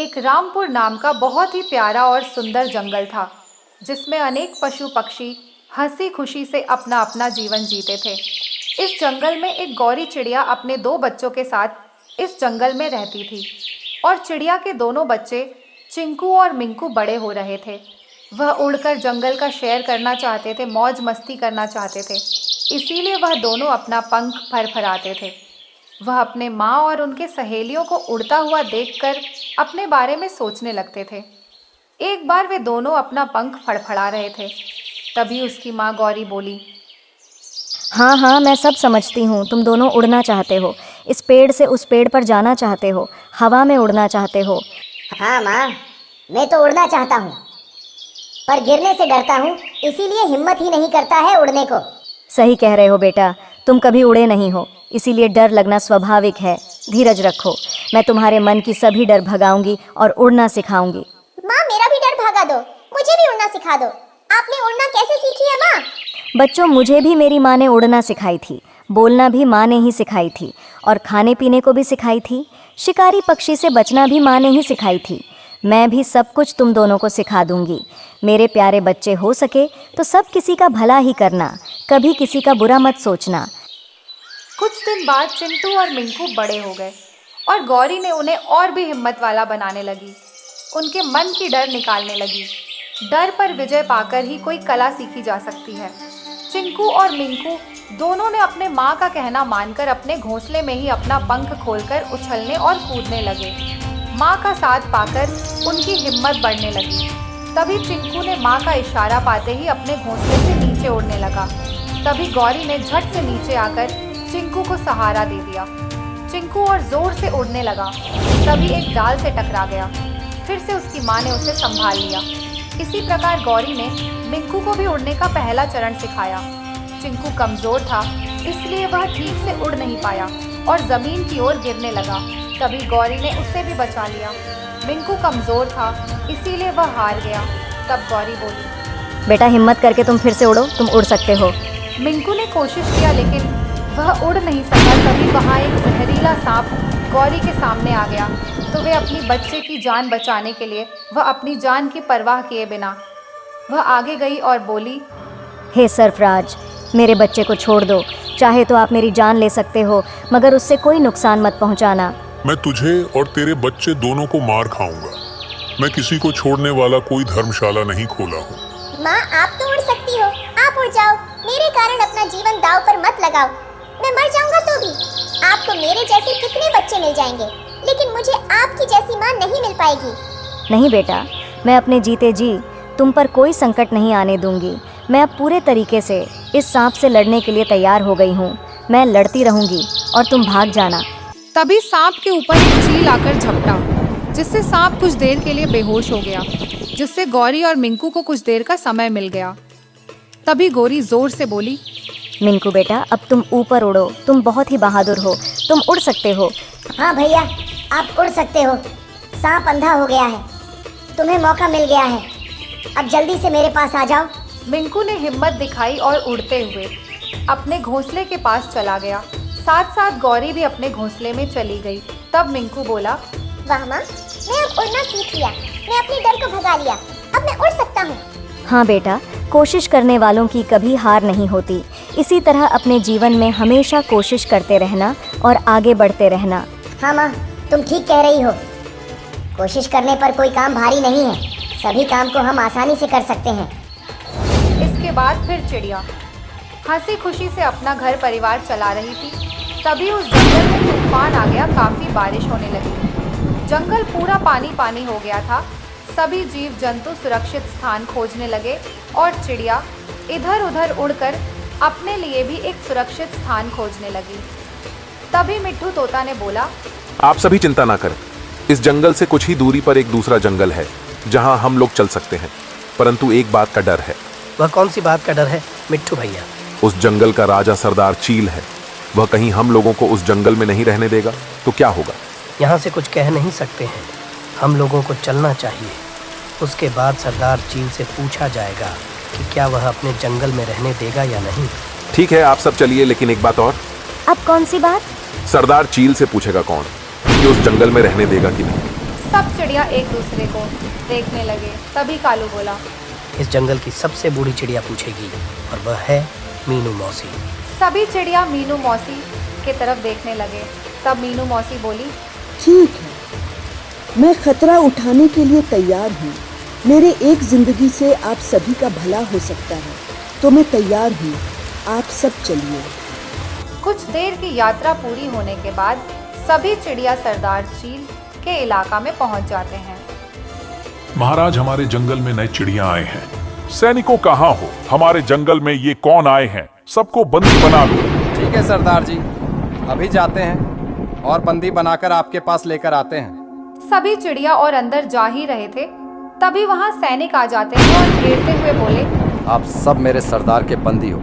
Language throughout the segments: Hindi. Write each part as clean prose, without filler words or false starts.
एक रामपुर नाम का बहुत ही प्यारा और सुंदर जंगल था, जिसमें अनेक पशु पक्षी हंसी खुशी से अपना अपना जीवन जीते थे। इस जंगल में एक गौरी चिड़िया अपने दो बच्चों के साथ इस जंगल में रहती थी और चिड़िया के दोनों बच्चे चिंकू और मिंकू बड़े हो रहे थे। वह उड़कर जंगल का सैर करना चाहते थे, मौज मस्ती करना चाहते थे, इसीलिए वह दोनों अपना पंख फरफराते थे। वह अपने माँ और उनके सहेलियों को उड़ता हुआ देखकर अपने बारे में सोचने लगते थे। एक बार वे दोनों अपना पंख फड़फड़ा रहे थे, तभी उसकी माँ गौरी बोली, हाँ हाँ, मैं सब समझती हूँ। तुम दोनों उड़ना चाहते हो, इस पेड़ से उस पेड़ पर जाना चाहते हो, हवा में उड़ना चाहते हो। हाँ माँ, मैं तो उड़ना चाहता हूँ, पर गिरने से डरता हूँ, इसीलिए हिम्मत ही नहीं करता है उड़ने को। सही कह रहे हो बेटा, तुम कभी उड़े नहीं हो, इसीलिए डर लगना स्वाभाविक है। धीरज रखो, मैं तुम्हारे मन की सभी डर भगाऊंगी और उड़ना सिखाऊंगी। माँ, मेरा भी डर भगा दो, मुझे भी उड़ना सिखा दो। आपने उड़ना कैसे सीखी है माँ? बच्चों, मुझे भी मेरी माँ ने उड़ना सिखाई थी, बोलना भी माँ ने ही सिखाई थी, और खाने पीने को भी सिखाई थी। शिकारी पक्षी से बचना भी माँ ने ही सिखाई थी। मैं भी सब कुछ तुम दोनों को सिखा दूंगी। मेरे प्यारे बच्चे, हो सके तो सब किसी का भला ही करना, कभी किसी का बुरा मत सोचना। कुछ दिन बाद चिंटू और मिंकू बड़े हो गए और गौरी ने उन्हें और भी हिम्मत वाला बनाने लगी। उनके मन की डर निकालने लगी। डर पर विजय पाकर ही कोई कला सीखी जा सकती है। चिंकू और मिंकू दोनों ने अपने माँ का कहना मानकर अपने घोंसले में ही अपना पंख खोलकर उछलने और कूदने लगे। माँ का साथ पाकर उनकी हिम्मत बढ़ने लगी। तभी चिंकू ने माँ का इशारा पाते ही अपने घोंसले से नीचे उड़ने लगा। तभी गौरी ने झट से नीचे आकर चिंकू को सहारा दे दिया। चिंकू और जोर से उड़ने लगा, तभी एक डाल से टकरा गया। फिर से उसकी माँ ने उसे संभाल लिया। इसी प्रकार गौरी ने मिंकू को भी उड़ने का पहला चरण सिखाया। चिंकू कमजोर था, इसलिए वह ठीक से उड़ नहीं पाया और जमीन की ओर गिरने लगा। तभी गौरी ने उसे भी बचा लिया। मिंकू कमजोर था, इसीलिए वह हार गया। तब गौरी बोली, बेटा, हिम्मत करके तुम फिर से उड़ो, तुम उड़ सकते हो। मिंकू ने कोशिश किया, लेकिन वह उड़ नहीं सका। तभी वहाँ एक जहरीला सांप गौरी के सामने आ गया, तो वे अपनी बच्चे की जान बचाने के लिए वह अपनी जान की परवाह किए बिना वह आगे गई और बोली, हे सरफराज, मेरे बच्चे को छोड़ दो। चाहे तो आप मेरी जान ले सकते हो, मगर उससे कोई नुकसान मत पहुंचाना। मैं तुझे और तेरे बच्चे दोनों को मार खाऊंगा। मैं किसी को छोड़ने वाला कोई धर्मशाला नहीं खोला हूँ। माँ, आप तो उड़ सकती हो, आप उड़ जाओ। मेरे कारण अपना जीवन दांव पर मत लगाओ। मैं मर जाऊंगा तो भी आपको मेरे जैसे कितने बच्चे मिल जाएंगे, लेकिन मुझे आपकी जैसी माँ नहीं मिल पाएगी। नहीं बेटा, मैं अपने जीते जी तुम पर कोई संकट नहीं आने दूंगी। मैं अब पूरे तरीके से इस सांप से लड़ने के लिए तैयार हो गई हूँ। मैं लड़ती रहूंगी और तुम भाग जाना। तभी सांप के ऊपर एक चील आकर झपटा, जिससे सांप कुछ देर के लिए बेहोश हो गया, जिससे गौरी और मिंकू को कुछ देर का समय मिल गया। तभी गौरी जोर से बोली, मिंकू बेटा, अब तुम ऊपर उड़ो। तुम बहुत ही बहादुर हो, तुम उड़ सकते हो। हाँ भैया, आप उड़ सकते हो। सांप अंधा हो गया है, तुम्हें मौका मिल गया है। अब जल्दी से मेरे पास आ जाओ। मिंकू ने हिम्मत दिखाई और उड़ते हुए अपने घोंसले के पास चला गया। साथ साथ गौरी भी अपने घोंसले में चली गई। तब मिंकू बोला, वाह माँ, मैं अब उड़ना सीख लिया। मैं अपने डर को भगा लिया, अब मैं उड़ सकता हूँ। हाँ बेटा, कोशिश करने वालों की कभी हार नहीं होती। इसी तरह अपने जीवन में हमेशा कोशिश करते रहना और आगे बढ़ते रहना। हाँ माँ, तुम ठीक कह रही हो। कोशिश करने पर कोई काम भारी नहीं है, सभी काम को हम आसानी से कर सकते हैं। इसके बाद फिर चिड़िया हंसी खुशी से अपना घर परिवार चला रही थी। तभी उस जंगल में तूफान आ गया। काफी बारिश होने लगी। जंगल पूरा पानी पानी हो गया था। सभी जीव जंतु सुरक्षित स्थान खोजने लगे और चिड़िया इधर उधर उड़कर अपने लिए भी एक सुरक्षित स्थान खोजने लगी। तभी मिट्ठू तोता ने बोला, आप सभी चिंता ना करें। इस जंगल से कुछ ही दूरी पर एक दूसरा जंगल है जहां हम लोग चल सकते हैं, परंतु एक बात का डर है। वह कौन सी बात का डर है मिट्ठू भैया? उस जंगल का राजा सरदार चील है। वह कहीं हम लोगों को उस जंगल में नहीं रहने देगा तो क्या होगा? यहाँ से कुछ कह नहीं सकते हैं। हम लोगों को चलना चाहिए। उसके बाद सरदार चील से पूछा जाएगा कि क्या वह अपने जंगल में रहने देगा या नहीं। ठीक है, आप सब चलिए, लेकिन एक बात और। अब कौन सी बात? सरदार चील से पूछेगा कौन कि उस जंगल में रहने देगा कि नहीं। सब चिड़िया एक दूसरे को देखने लगे। तभी कालू बोला, इस जंगल की सबसे बूढ़ी चिड़िया पूछेगी और वह है मीनू मौसी। सभी चिड़िया मीनू मौसी की तरफ देखने लगे। तब मीनू मौसी बोली, ठीक है, मैं खतरा उठाने के लिए तैयार हूँ। मेरे एक जिंदगी से आप सभी का भला हो सकता है, तो मैं तैयार हूँ। आप सब चलिए। कुछ देर की यात्रा पूरी होने के बाद सभी चिड़िया सरदार चील के इलाका में पहुंच जाते हैं। महाराज, हमारे जंगल में नए चिड़िया आए हैं। सैनिकों कहाँ हो? हमारे जंगल में ये कौन आए हैं? सबको बंदी बना लो। ठीक है सरदार जी, अभी जाते हैं और बंदी बनाकर आपके पास लेकर आते हैं। सभी चिड़िया और अंदर जा ही रहे थे, तभी वहां सैनिक आ जाते हैं और घेरते हुए बोले, आप सब मेरे सरदार के बंदी हो।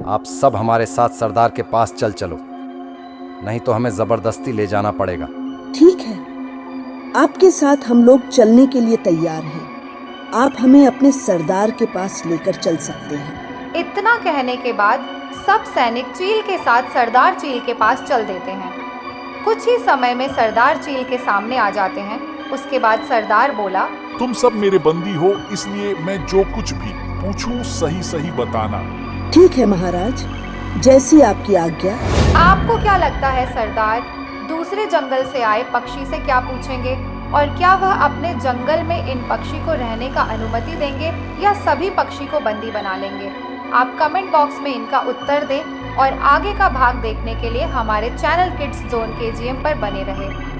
आप सब हमारे साथ सरदार के पास चलो, नहीं तो हमें जबरदस्ती ले जाना पड़ेगा। ठीक है, आपके साथ हम लोग चलने के लिए तैयार हैं। आप हमें अपने सरदार के पास लेकर चल सकते हैं। इतना कहने के बाद सब सैनिक चील के साथ सरदार चील के पास चल देते हैं। कुछ ही समय में सरदार चील के सामने आ जाते हैं। उसके बाद सरदार बोला, तुम सब मेरे बंदी हो, इसलिए मैं जो कुछ भी पूछूं सही सही बताना। ठीक है महाराज, जैसी आपकी आज्ञा। आपको क्या लगता है सरदार, दूसरे जंगल से आए पक्षी से क्या पूछेंगे और क्या वह अपने जंगल में इन पक्षी को रहने का अनुमति देंगे या सभी पक्षी को बंदी बना लेंगे? आप कमेंट बॉक्स में इनका उत्तर दें और आगे का भाग देखने के लिए हमारे चैनल किड्स जोन KGM पर बने रहें।